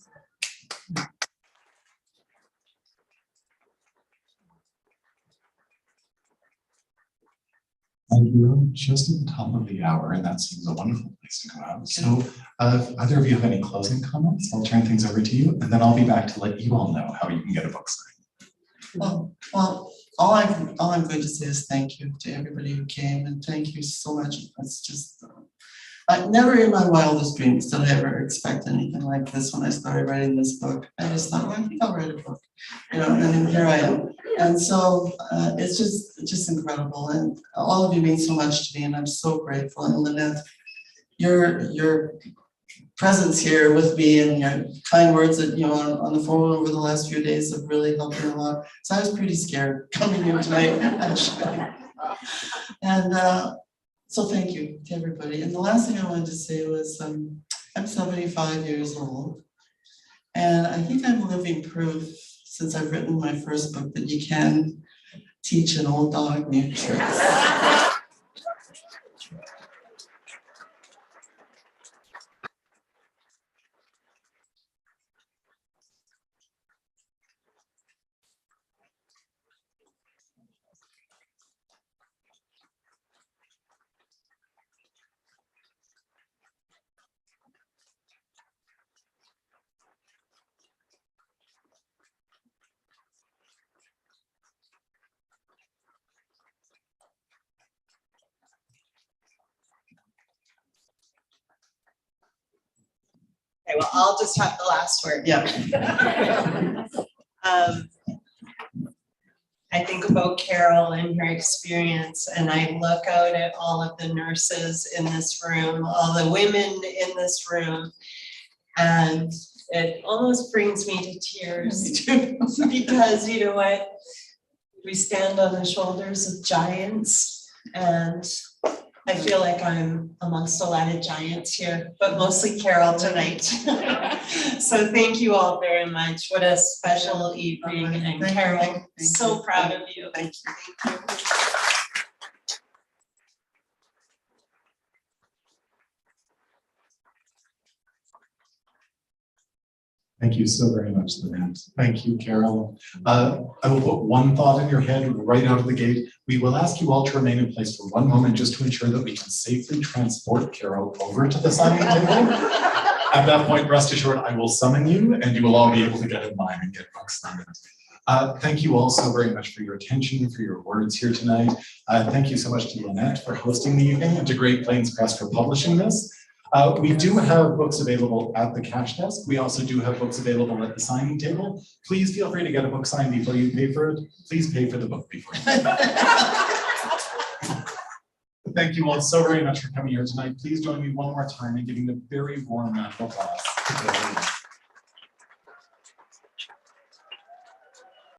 And we're just at the top of the hour, and that seems a wonderful place to go out. So if either of you have any closing comments, I'll turn things over to you, and then I'll be back to let you all know how you can get a book signed. Well, all I'm going to say is thank you to everybody who came, and thank you so much. It's just, I never in my wildest dreams did I ever expect anything like this when I started writing this book. I just thought, well, I think I'll write a book, you know, and here I am. And so it's just incredible, and all of you mean so much to me, and I'm so grateful. And Lanette, your presence here with me and your kind words that, you know, on the phone over the last few days have really helped me a lot. So I was pretty scared coming here tonight, actually. And so thank you to everybody. And the last thing I wanted to say was I'm 75 years old, and I think I'm living proof since I've written my first book that you can teach an old dog new tricks. Okay, well, I'll just have the last word. Yeah. I think about Carol and her experience, and I look out at all of the nurses in this room, all the women in this room, and it almost brings me to tears. Because you know what? We stand on the shoulders of giants, and I feel like I'm amongst a lot of giants here, but mostly Carol tonight. So thank you all very much. What a special evening, and Thank Carol, you. so proud of you. Thank you. Thank you. Thank you so very much, Lanette. Thank you, Carol. I will put one thought in your head right out of the gate. We will ask you all to remain in place for one moment just to ensure that we can safely transport Carol over to the signing table. At that point, rest assured, I will summon you and you will all be able to get in line and get books signed. Thank you all so very much for your attention, for your words here tonight. Thank you so much to Lanette for hosting the evening and to Great Plains Press for publishing this. We do have books available at the cash desk. We also do have books available at the signing table. Please feel free to get a book signed before you pay for it. Please pay for the book before you pay for it. Thank you all so very much for coming here tonight. Please join me one more time in giving the very warm round of applause to Carol.